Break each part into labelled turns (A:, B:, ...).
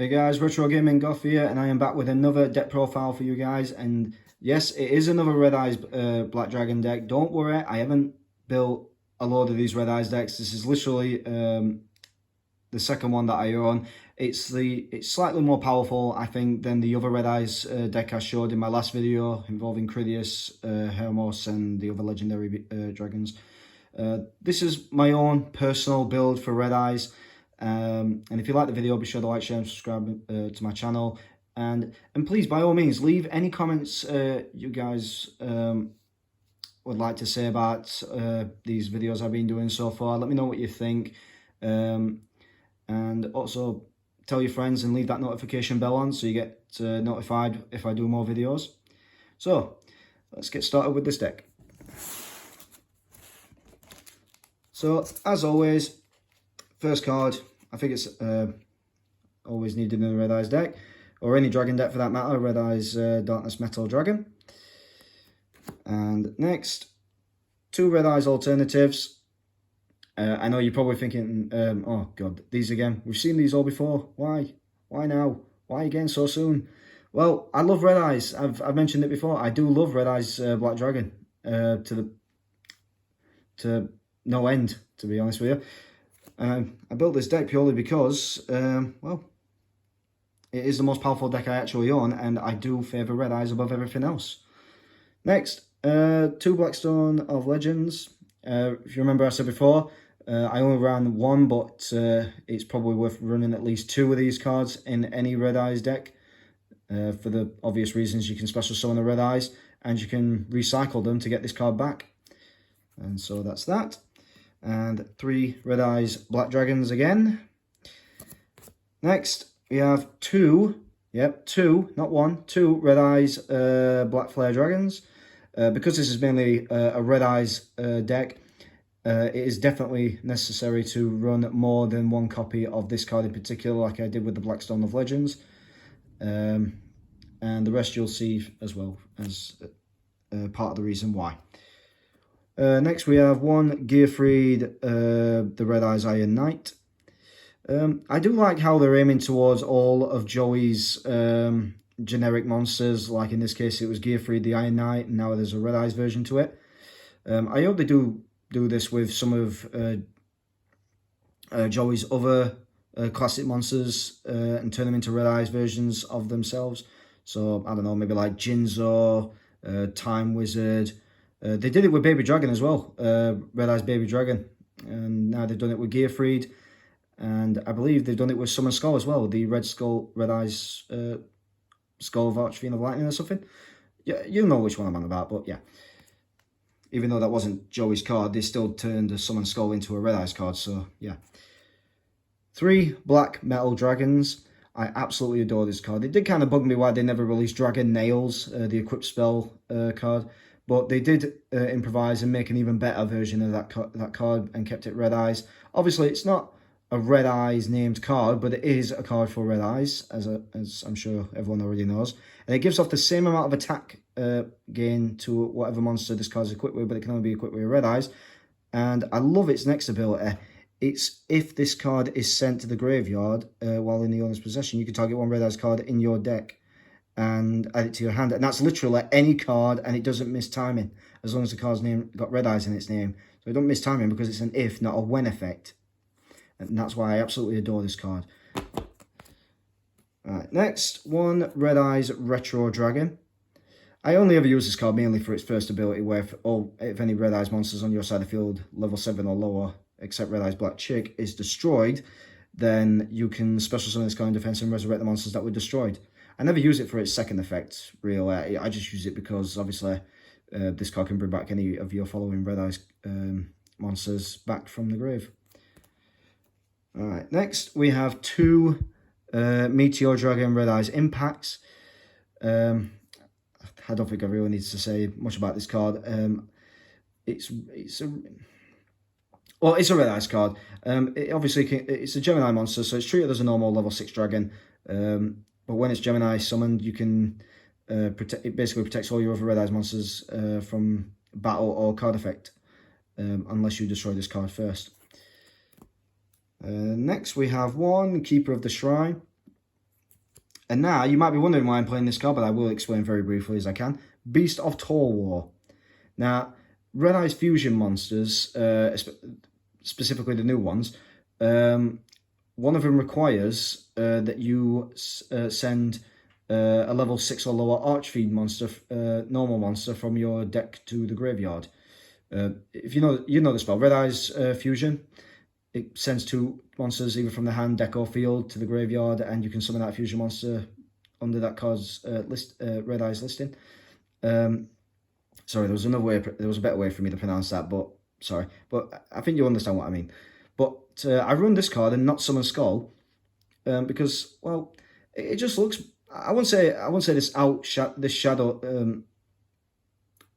A: Hey guys, Retro Gaming Goth here, and I am back with another deck profile for you guys. And yes, it is another Red Eyes Black Dragon deck. Don't worry, I haven't built a load of these Red Eyes decks. This is literally the second one that I own. It's slightly more powerful, I think, than the other Red Eyes deck I showed in my last video involving Cridius, Hermos, and the other legendary dragons. This is my own personal build for Red Eyes. And if you like the video, be sure to like, share, and subscribe to my channel. And please, by all means, leave any comments you guys would like to say about these videos I've been doing so far. Let me know what you think. And also tell your friends and leave that notification bell on so you get notified if I do more videos. So let's get started with this deck. So as always, first card, I think it's always needed in a Red Eyes deck, or any dragon deck for that matter, Red Eyes Darkness Metal Dragon. And next, two Red Eyes alternatives. I know you're probably thinking, oh god, these again. We've seen these all before. Why? Why now? Why again so soon? Well, I love Red Eyes. I've mentioned it before. I do love Red Eyes Black Dragon to no end, to be honest with you. I built this deck purely because, well, it is the most powerful deck I actually own, and I do favour Red Eyes above everything else. Next, two Blackstone of Legends. If you remember I said before, I only ran one, but it's probably worth running at least two of these cards in any Red Eyes deck. For the obvious reasons, you can special summon the Red Eyes, and you can recycle them to get this card back. And so that's that. And three Red Eyes Black Dragons again. Next, we have two, not one, two Red Eyes Black Flare Dragons. Because this is mainly a Red Eyes deck, it is definitely necessary to run more than one copy of this card in particular, like I did with the Blackstone of Legends. And the rest you'll see as well as part of the reason why. Next, we have one Gearfried, the Red Eyes Iron Knight. I do like how they're aiming towards all of Joey's generic monsters. Like in this case, it was Gearfried, the Iron Knight, and now there's a Red Eyes version to it. I hope they do this with some of Joey's other classic monsters and turn them into Red Eyes versions of themselves. So, I don't know, maybe like Jinzo, Time Wizard. They did it with Baby Dragon as well, Red Eyes Baby Dragon, and now they've done it with Gearfried, and I believe they've done it with Summon Skull as well, the Red Eyes Skull of Archfiend of Lightning or something. Yeah, you know which one I'm on about, but yeah. Even though that wasn't Joey's card, they still turned a Summon Skull into a Red Eyes card, so yeah. Three Black Metal Dragons. I absolutely adore this card. It did kind of bug me why they never released Dragon Nails, the equip spell card. But they did improvise and make an even better version of that card and kept it Red Eyes. Obviously, it's not a Red Eyes named card, but it is a card for Red Eyes, as I'm sure everyone already knows. And it gives off the same amount of attack gain to whatever monster this card is equipped with, but it can only be equipped with Red Eyes. And I love its next ability. It's if this card is sent to the graveyard while in the owner's possession, you can target one Red Eyes card in your deck and add it to your hand, and that's literally any card, and it doesn't miss timing as long as the card's name got Red Eyes in its name. So it don't miss timing because it's an if, not a when effect, and that's why I absolutely adore this card. Alright, next one, Red Eyes Retro Dragon. I only ever use this card mainly for its first ability, where if any Red Eyes monsters on your side of the field, level 7 or lower, except Red Eyes Black Chick, is destroyed, then you can special summon this card in defense and resurrect the monsters that were destroyed. I never use it for its second effect, really. I just use it because, obviously, this card can bring back any of your following Red Eyes monsters back from the grave. Alright, next we have two Meteor Dragon Red Eyes Impacts. I don't think I really need to say much about this card. It's a Red Eyes card. It's a Gemini monster, so it's treated as a normal level 6 dragon. But when it's Gemini summoned, you can it basically protects all your other Red Eyes monsters from battle or card effect, unless you destroy this card first. Next we have one Keeper of the Shrine. And now, you might be wondering why I'm playing this card, but I will explain very briefly as I can. Beast of Tor War. Now, Red Eyes Fusion monsters, specifically the new ones, one of them requires that you send a level 6 or lower Archfiend monster, normal monster, from your deck to the graveyard. If you know the spell, Red Eyes Fusion. It sends 2 monsters either from the hand, deck, or field to the graveyard, and you can summon that fusion monster under that card's Red Eyes listing. Sorry, there was another way. There was a better way for me to pronounce that, but sorry. But I think you understand what I mean. But I run this card and not Summon Skull because, well, it just looks. I wouldn't say this shadow.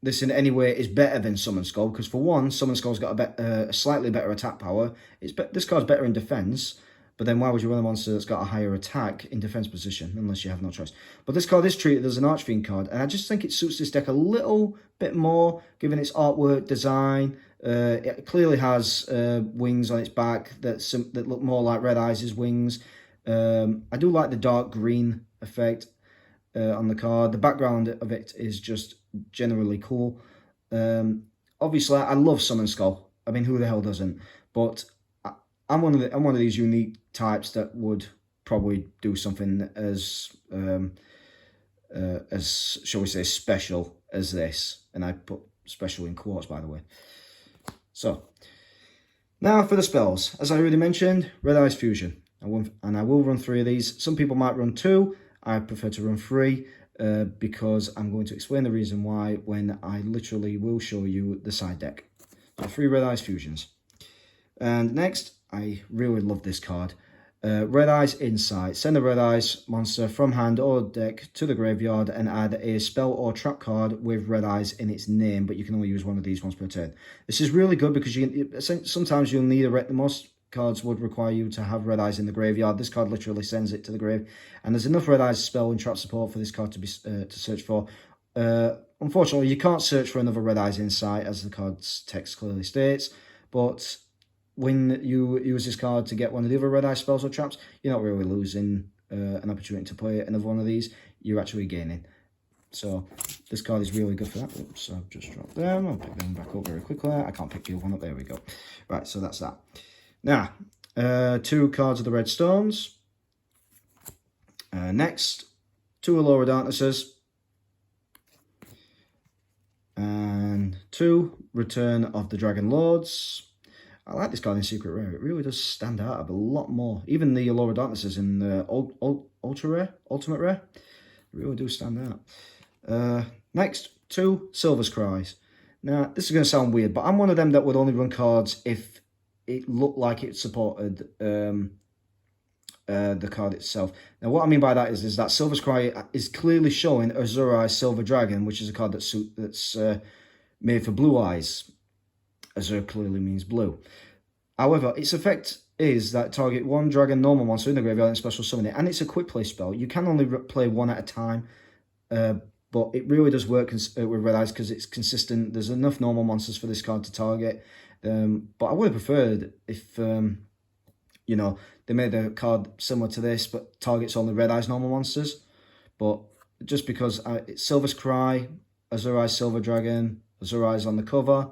A: This in any way is better than Summon Skull, because for one, Summon Skull's got a slightly better attack power. This card's better in defense, but then why would you run a monster that's got a higher attack in defense position, unless you have no choice? But this card is treated as an Archfiend card, and I just think it suits this deck a little bit more, given its artwork, design. It clearly has wings on its back that look more like Red Eyes' wings. I do like the dark green effect on the card. The background of it is just generally cool. Obviously, I love Summon Skull. I mean, who the hell doesn't? But I'm one of these unique types that would probably do something as shall we say, special as this. And I put special in quotes, by the way. So now for the spells. As I already mentioned, Red Eyes Fusion. And I will run 3 of these. Some people might run 2. I prefer to run 3 because I'm going to explain the reason why when I literally will show you the side deck. So 3 Red Eyes Fusions. And next, I really love this card. Red Eyes Insight. Send a Red Eyes monster from hand or deck to the graveyard and add a spell or trap card with Red Eyes in its name, but you can only use one of these once per turn. This is really good because sometimes you'll need most cards would require you to have Red Eyes in the graveyard. This card literally sends it to the grave, and there's enough Red Eyes spell and trap support for this card to be to search for. Unfortunately, you can't search for another Red Eyes Insight, as the card's text clearly states, but when you use this card to get one of the other Red Eyes spells or traps, you're not really losing an opportunity to play another one of these. You're actually gaining. So this card is really good for that. Oops, I've just dropped them. I'll pick them back up very quickly. I can't pick the other one up. There we go. Right, so that's that. Now, 2 cards of the Red Stones. Next, 2 Allura Darknesses. And 2 Return of the Dragon Lords. I like this card in Secret Rare. It really does stand out a lot more. Even the Allura Darknesses in the Ultimate Rare, really do stand out. Next, 2 Silver's Cries. Now, this is going to sound weird, but I'm one of them that would only run cards if it looked like it supported the card itself. Now, what I mean by that is that Silver's Cry is clearly showing Azure Eyes Silver Dragon, which is a card that's made for Blue Eyes. Azure clearly means blue. However, its effect is that target 1 dragon normal monster in the graveyard and special summon it, and it's a quick play spell. You can only play 1 at a time, but it really does work with Red Eyes because it's consistent. There's enough normal monsters for this card to target. But I would have preferred if, they made a card similar to this, but targets only Red Eyes normal monsters. But just because it's Silver's Cry, Azure Eyes Silver Dragon, Azure Eyes on the cover,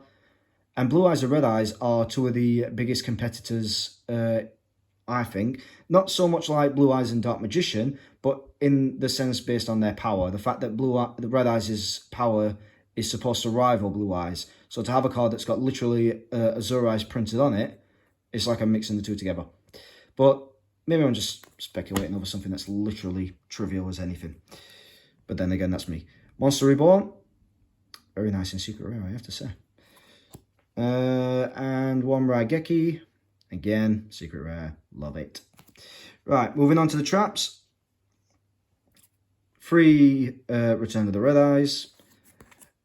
A: and Blue Eyes and Red Eyes are 2 of the biggest competitors, I think. Not so much like Blue Eyes and Dark Magician, but in the sense based on their power. The fact that the Red Eyes' power is supposed to rival Blue Eyes. So to have a card that's got literally Azure Eyes printed on it, it's like I'm mixing the 2 together. But maybe I'm just speculating over something that's literally trivial as anything. But then again, that's me. Monster Reborn. Very nice in Secret Rare, I have to say. And 1 Raigeki. Again, Secret Rare. Love it. Right, moving on to the traps. 3 Return of the Red Eyes.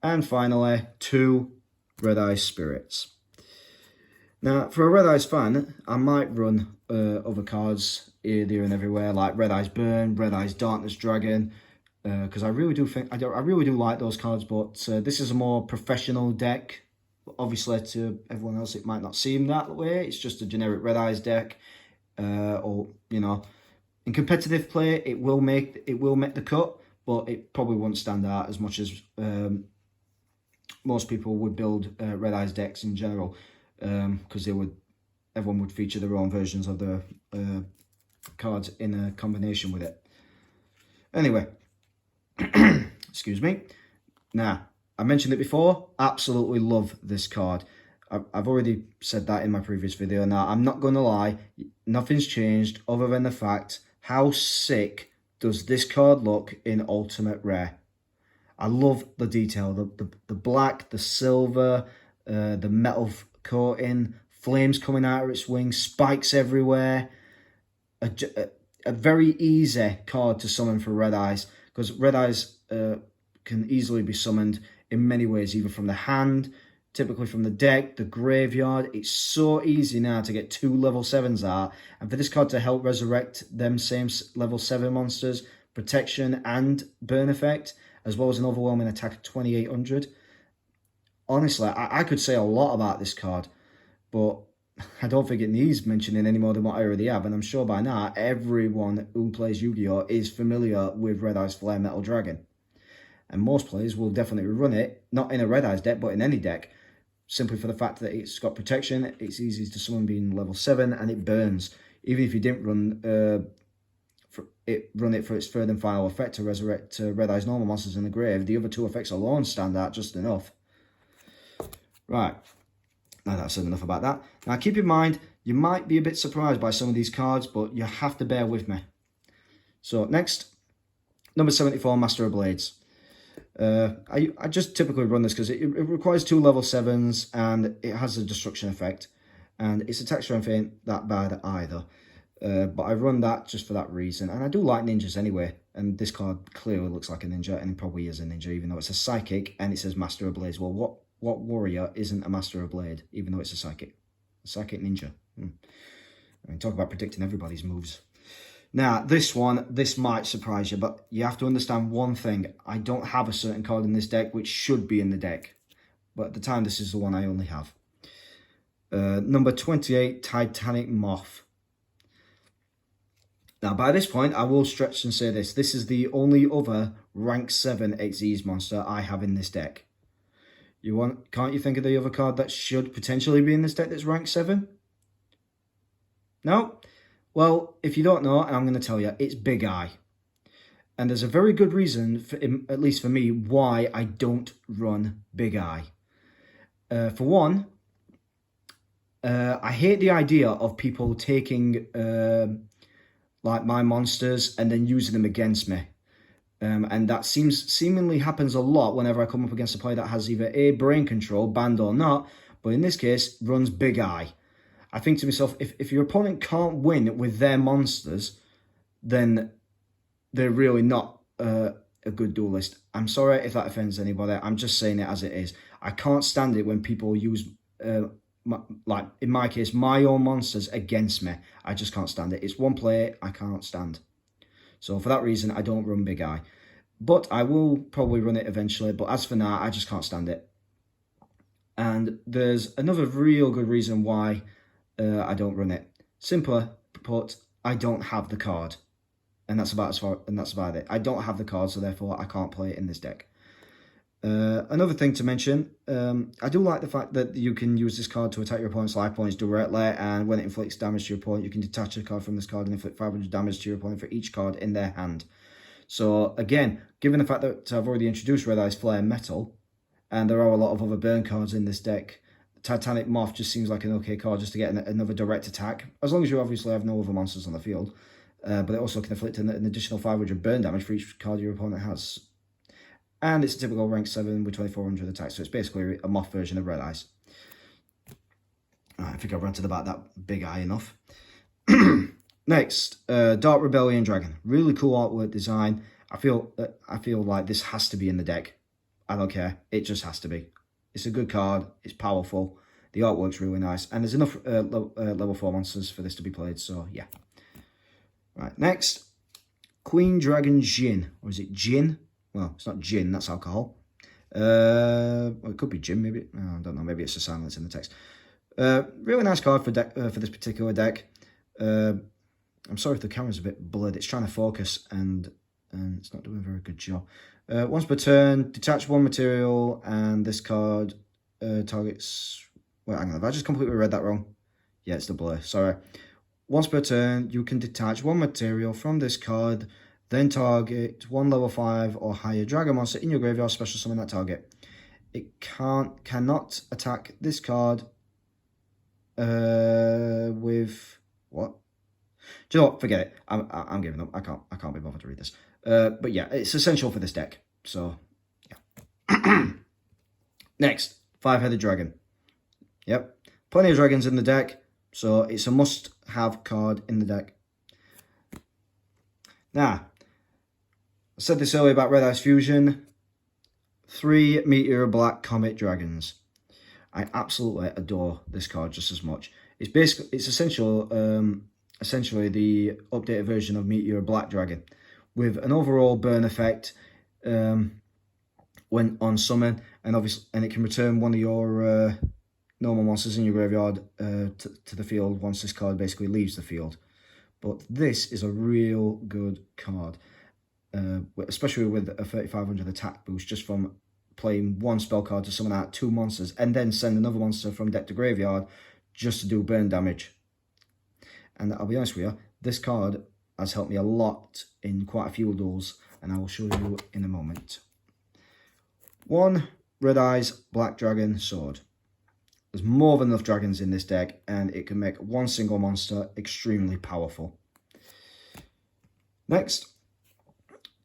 A: And finally, 2 Red Eyes Spirits. Now, for a Red Eyes fan, I might run other cards here, there, and everywhere, like Red Eyes Burn, Red Eyes Darkness Dragon, because I really do think I really do like those cards. But this is a more professional deck. Obviously, to everyone else, it might not seem that way. It's just a generic Red Eyes deck, or In competitive play, it will make the cut, but it probably won't stand out as much as most people would build Red Eyes decks in general, because everyone would feature their own versions of the cards in a combination with it. Anyway, excuse me. Now, I mentioned it before, absolutely love this card. I've already said that in my previous video. Now, I'm not going to lie, nothing's changed other than the fact how sick does this card look in Ultimate Rare. I love the detail, the black, the silver, the metal coating, flames coming out of its wings, spikes everywhere. A very easy card to summon for Red Eyes, because Red Eyes can easily be summoned in many ways, either from the hand, typically from the deck, the graveyard. It's so easy now to get 2 level 7s out, and for this card to help resurrect them same level 7 monsters, protection and burn effect, as well as an overwhelming attack of 2800. Honestly, I could say a lot about this card, but I don't think it needs mentioning any more than what I already have, and I'm sure by now everyone who plays Yu-Gi-Oh! Is familiar with Red Eyes Flare Metal Dragon. And most players will definitely run it, not in a Red Eyes deck, but in any deck, simply for the fact that it's got protection, it's easy to summon being level 7, and it burns. Even if you didn't run it for its third and final effect to resurrect Red Eyes normal monsters in the grave, the other 2 effects alone stand out just enough. Right. Now that's enough about that. Now keep in mind, you might be a bit surprised by some of these cards, but you have to bear with me. So next, number 74, Master of Blades. I just typically run this because it requires 2 level 7s and it has a destruction effect. And its attack strength ain't that bad either. But I run that just for that reason. And I do like ninjas anyway. And this card clearly looks like a ninja, and it probably is a ninja, even though it's a psychic and it says Master of Blades. Well, what warrior isn't a Master of Blade, even though it's a psychic? A psychic ninja. I mean, talk about predicting everybody's moves. Now, this might surprise you, but you have to understand one thing. I don't have a certain card in this deck which should be in the deck. But at the time, this is the one I only have. Number 28, Titanic Moth. Now, by this point, I will stretch and say this. This is the only other rank 7 Xyz monster I have in this deck. Can't you think of the other card that should potentially be in this deck that's rank 7? No? Well, if you don't know, I'm going to tell you, it's Big Eye. And there's a very good reason, at least for me, why I don't run Big Eye. For one, I hate the idea of people taking like my monsters and then using them against me. And that seemingly happens a lot whenever I come up against a player that has either A, brain control, banned or not, but in this case, runs Big Eye. I think to myself, if your opponent can't win with their monsters, then they're really not a good duelist. I'm sorry if that offends anybody. I'm just saying it as it is. I can't stand it when people use, like in my case, my own monsters against me. I just can't stand it. It's one play I can't stand. So for that reason, I don't run Big Eye. But I will probably run it eventually. But as for now, I just can't stand it. And there's another real good reason why I don't run it. Simpler put, I don't have the card. And that's about it. I don't have the card, so therefore I can't play it in this deck. Another thing to mention, I do like the fact that you can use this card to attack your opponent's life points directly, and when it inflicts damage to your opponent, you can detach a card from this card and inflict 500 damage to your opponent for each card in their hand. So again, given the fact that I've already introduced Red Eyes Flare Metal, and there are a lot of other burn cards in this deck, Titanic Moth just seems like an okay card just to get another direct attack, as long as you obviously have no other monsters on the field. But it also can inflict an additional 500 burn damage for each card your opponent has. And it's a typical rank 7 with 2400 attacks, so it's basically a Moth version of Red Eyes. I think I've ranted about that Big Eye enough. Next, Dark Rebellion Dragon. Really cool artwork design. I feel like this has to be in the deck. I don't care. It just has to be. It's a good card. It's powerful. The artwork's really nice. And there's enough level 4 monsters for this to be played, so yeah. Right, next. Queen Dragon Jin. Or is it Jin? Well, it's not gin, that's alcohol. Well, it could be gin, maybe. I don't know, maybe it's a silence in the text. Really nice card for this particular deck. I'm sorry if the camera's a bit blurred. It's trying to focus and it's not doing a very good job. Once per turn, detach one material, and this card targets... Wait, hang on, have I just completely read that wrong? Yeah, it's the blur, sorry. Once per turn, you can detach one material from this card, then target one level 5 or higher dragon monster in your graveyard, special summon that target. It cannot attack this card with... What? Do you know what? Forget it. I'm giving up. I can't be bothered to read this. But yeah, it's essential for this deck. So, yeah. Next, 5-headed dragon. Yep. Plenty of dragons in the deck, so it's a must-have card in the deck. Now, I said this earlier about Red Eyes Fusion. 3 Meteor Black Comet Dragons. I absolutely adore this card just as much. It's essentially the updated version of Meteor Black Dragon, with an overall burn effect when on summon, and it can return one of your normal monsters in your graveyard to the field once this card basically leaves the field. But this is a real good card, especially with a 3500 attack boost just from playing one spell card to summon out 2 monsters and then send another monster from deck to graveyard just to do burn damage. And I'll be honest with you, this card has helped me a lot in quite a few duels, and I will show you in a moment. 1 Red Eyes Black Dragon Sword. There's more than enough dragons in this deck, and it can make one single monster extremely powerful. Next,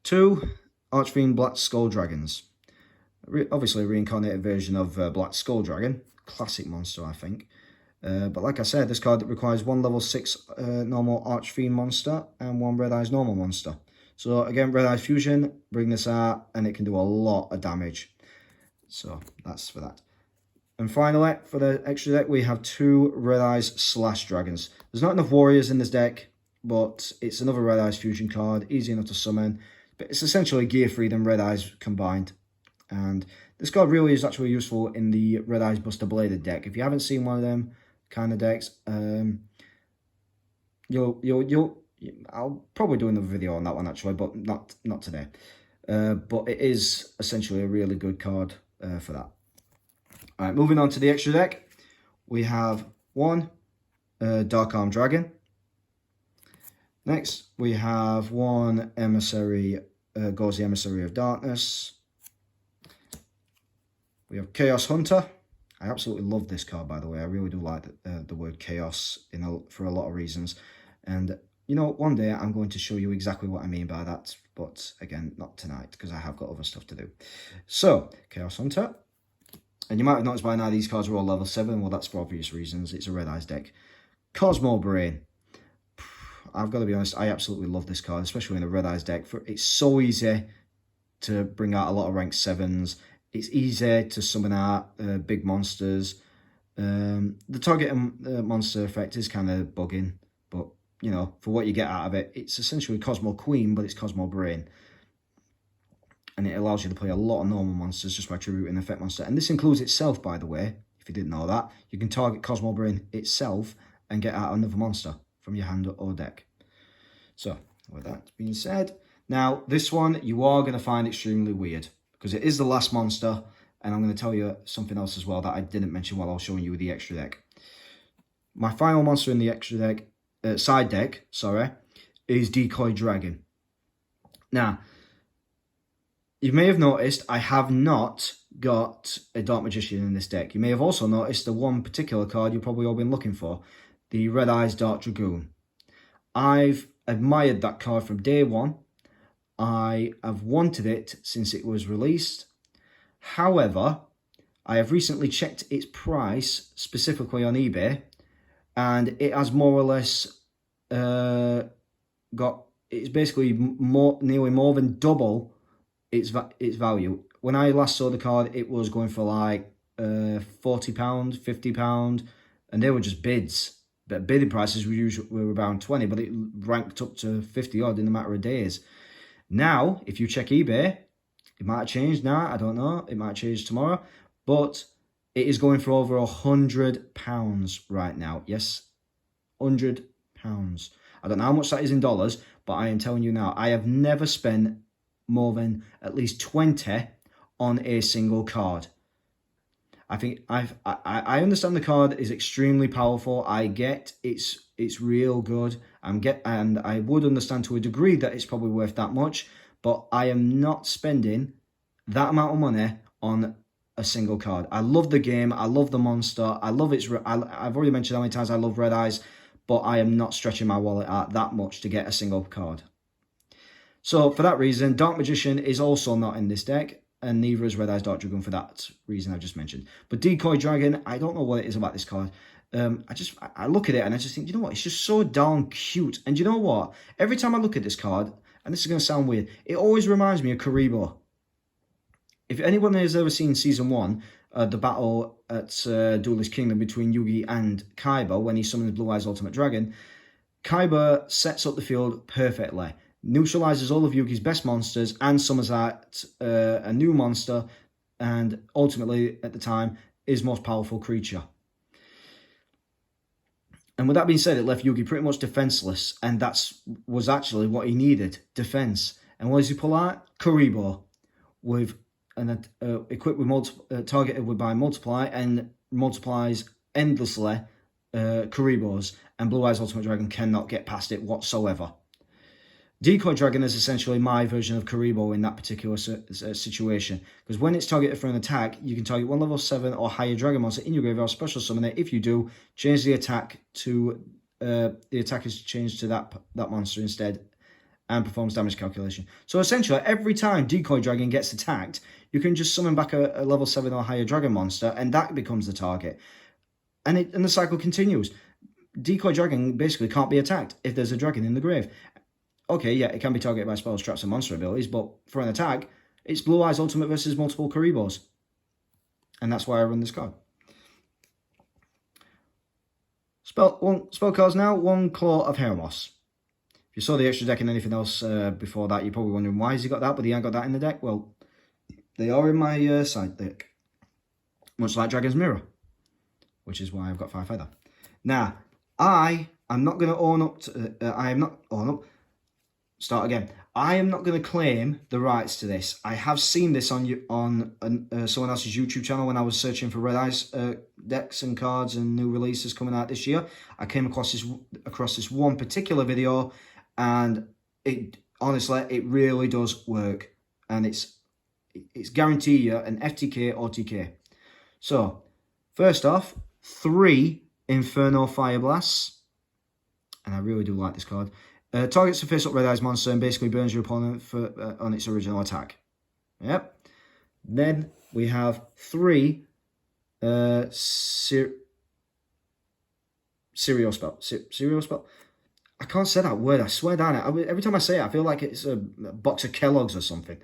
A: 2 Archfiend Black Skull Dragons. Obviously a reincarnated version of Black Skull Dragon. Classic monster, I think. But like I said, this card requires 1 level 6 normal Archfiend monster and 1 Red Eyes normal monster. So again, Red Eyes Fusion, bring this out, and it can do a lot of damage. So that's for that. And finally, for the extra deck, we have 2 Red Eyes Slash Dragons. There's not enough warriors in this deck, but it's another Red Eyes Fusion card, easy enough to summon. But it's essentially Gear Freed and Red Eyes combined. And this card really is actually useful in the Red Eyes Buster Bladed deck. If you haven't seen one of them kind of decks, I'll probably do another video on that one actually, but not today. But it is essentially a really good card for that. All right, moving on to the extra deck, we have 1 Dark Arm Dragon. Next, we have 1 Emissary, Gauzy Emissary of Darkness. We have Chaos Hunter. I absolutely love this card, by the way. I really do like the word chaos for a lot of reasons. And, you know, one day I'm going to show you exactly what I mean by that. But, again, not tonight, because I have got other stuff to do. So, Chaos Hunter. And you might have noticed by now these cards are all level 7. Well, that's for obvious reasons. It's a Red Eyes deck. Cosmo Brain. I've got to be honest, I absolutely love this card, especially in a Red Eyes deck. It's so easy to bring out a lot of rank 7s. It's easy to summon out big monsters. The target monster effect is kind of bugging, but, you know, for what you get out of it, it's essentially Cosmo Queen, but it's Cosmo Brain. And it allows you to play a lot of normal monsters just by tributing an effect monster. And this includes itself, by the way, if you didn't know that. You can target Cosmo Brain itself and get out another monster from your hand or deck. So, with that being said, now this one you are going to find extremely weird, because it is the last monster, and I'm going to tell you something else as well that I didn't mention while I was showing you the extra deck. My final monster in the extra deck, side deck, sorry, is Decoy Dragon. Now, you may have noticed I have not got a Dark Magician in this deck. You may have also noticed the one particular card you've probably all been looking for, the Red Eyes Dark Dragoon. I've admired that card from day one. I have wanted it since it was released. However, I have recently checked its price specifically on eBay, and it has more or less it's basically nearly more than double its value. When I last saw the card, it was going for like £40, £50, and they were just bids. But bidding prices were around 20, but it ranked up to 50 odd in a matter of days. Now, if you check eBay, it might have changed now, I don't know. It might change tomorrow. But it is going for over £100 right now. Yes, £100. I don't know how much that is in dollars, but I am telling you now, I have never spent more than at least 20 on a single card. I think I understand the card is extremely powerful. I get it's real good. And I would understand to a degree that it's probably worth that much, but I am not spending that amount of money on a single card. I love the game. I love the monster. I love its. I've already mentioned how many times I love Red Eyes, but I am not stretching my wallet out that much to get a single card. So for that reason, Dark Magician is also not in this deck, and neither is Red Eyes Dark Dragoon for that reason I've just mentioned. But Decoy Dragon, I don't know what it is about this card. I look at it and I just think, you know what, it's just so darn cute. And you know what? Every time I look at this card, and this is going to sound weird, it always reminds me of Karibo. If anyone has ever seen Season 1, the battle at Duelist Kingdom between Yugi and Kaiba when he summons Blue Eyes Ultimate Dragon, Kaiba sets up the field perfectly, neutralizes all of Yugi's best monsters and summons out a new monster, and ultimately, at the time, his most powerful creature. And with that being said, it left Yugi pretty much defenseless, and that was actually what he needed, defense. And what does he pull out? Karibo, with equipped with targeted by multiply, and multiplies endlessly Karibos, and Blue Eyes Ultimate Dragon cannot get past it whatsoever. Decoy Dragon is essentially my version of Karibo in that particular situation, because when it's targeted for an attack, you can target one level 7 or higher dragon monster in your graveyard, special summon it. If you do, change the attack to the attack is changed to that monster instead, and performs damage calculation. So essentially, every time Decoy Dragon gets attacked, you can just summon back a level 7 or higher dragon monster, and that becomes the target. And the cycle continues. Decoy Dragon basically can't be attacked if there's a dragon in the grave. Okay, yeah, it can be targeted by spells, traps, and monster abilities, but for an attack, it's Blue Eyes Ultimate versus multiple Karibos. And that's why I run this card. Spell cards now, 1 Claw of Heremos. If you saw the extra deck and anything else before that, you're probably wondering why has he got that, but he ain't got that in the deck. Well, they are in my side deck. Much like Dragon's Mirror, which is why I've got 5 feather. Now, I am not going to own up to... Start again. I am not going to claim the rights to this. I have seen this on someone else's YouTube channel when I was searching for Red Eyes decks and cards and new releases coming out this year. I came across this one particular video, and it honestly, it really does work, and it's guarantee you an FTK or TK. So first off, 3 Inferno Fire Blasts, and I really do like this card. Targets a face-up Red Eyes monster and basically burns your opponent on its original attack. Yep. Then we have 3 Serial Spell. Serial Spell? I can't say that word, I swear down it. Every time I say it, I feel like it's a box of Kellogg's or something.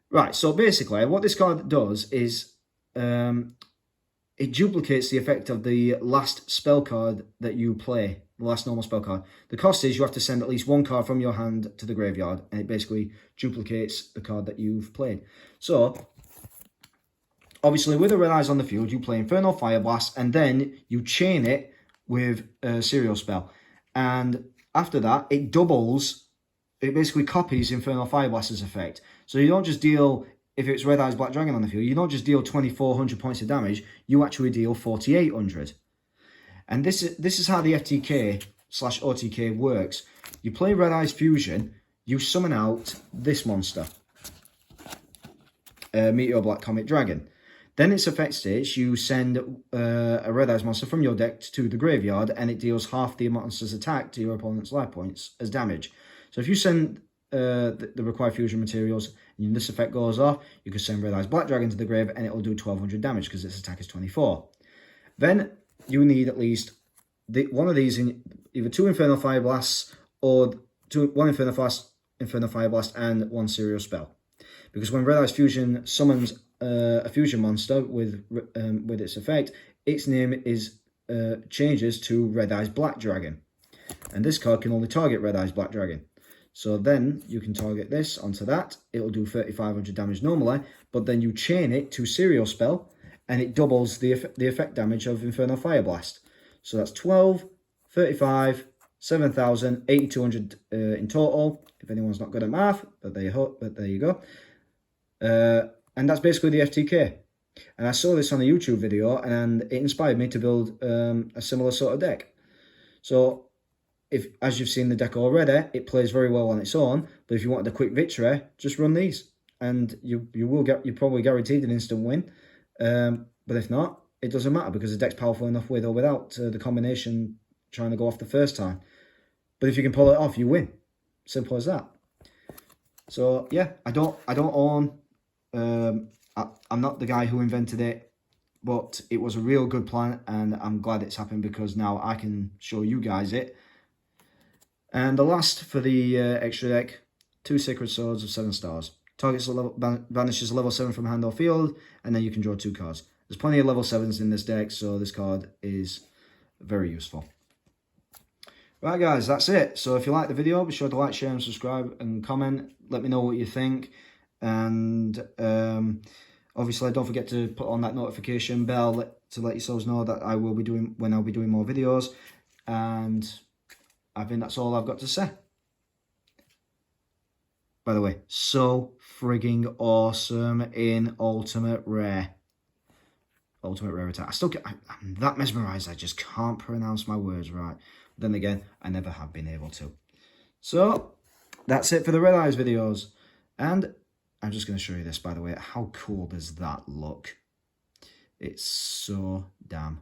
A: Right, so basically, what this card does is it duplicates the effect of the last spell card that you play, the last normal spell card. The cost is you have to send at least 1 card from your hand to the graveyard, and it basically duplicates the card that you've played. So, obviously, with the Red Eyes on the field, you play Infernal Fire Blast, and then you chain it with a Serial Spell. And after that, it basically copies Infernal Fire Blast's effect. So you don't just deal... If it's Red Eyes Black Dragon on the field, you don't just deal 2,400 points of damage, you actually deal 4,800. And this is how the FTK/OTK works. You play Red Eyes Fusion, you summon out this monster, Meteor Black Comet Dragon. Then its effect stage, you send a Red Eyes monster from your deck to the graveyard, and it deals half the monster's attack to your opponent's life points as damage. So if you send the required fusion materials, and this effect goes off, you can send Red Eyes Black Dragon to the grave, and it will do 1,200 damage because its attack is 24. Then you need at least one of these, in either 2 Infernal Fire Blasts or 1 Infernal Fire Blast and 1 Serial Spell. Because when Red Eyes Fusion summons a fusion monster with its effect, its name changes to Red Eyes Black Dragon, and this card can only target Red Eyes Black Dragon. So then you can target this onto that. It'll do 3,500 damage normally, but then you chain it to Serial Spell, and it doubles the effect damage of Infernal Fire Blast. So that's 12, 35, 7,000, 8,200 in total, if anyone's not good at math, but there you go. And that's basically the FTK. And I saw this on a YouTube video, and it inspired me to build a similar sort of deck. So, as you've seen the deck already, it plays very well on its own. But if you wanted a quick victory, just run these, and you're probably guaranteed an instant win. But if not, it doesn't matter, because the deck's powerful enough with or without the combination trying to go off the first time. But if you can pull it off, you win. Simple as that. So yeah, I don't own. I'm not the guy who invented it, but it was a real good plan, and I'm glad it's happened, because now I can show you guys it. And the last for the extra deck, 2 Sacred Swords of 7 stars. Targets banishes a level 7 from hand or field, and then you can draw 2 cards. There's plenty of level 7s in this deck, so this card is very useful. Right guys, that's it. So if you like the video, be sure to like, share and subscribe and comment. Let me know what you think. And obviously don't forget to put on that notification bell to let yourselves know that I will be doing when I'll be doing more videos. And I think that's all I've got to say. By the way, so frigging awesome in Ultimate Rare. Ultimate Rare Attack. I'm that mesmerized I just can't pronounce my words right. Then again, I never have been able to. So, that's it for the Red Eyes videos. And I'm just going to show you this, by the way. How cool does that look? It's so damn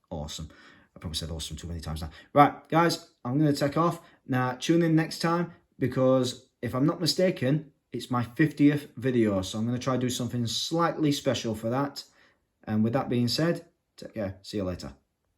A: awesome. I probably said awesome too many times now. Right, guys, I'm going to take off. Now, tune in next time, because if I'm not mistaken, it's my 50th video. So I'm going to try to do something slightly special for that. And with that being said, take care. See you later.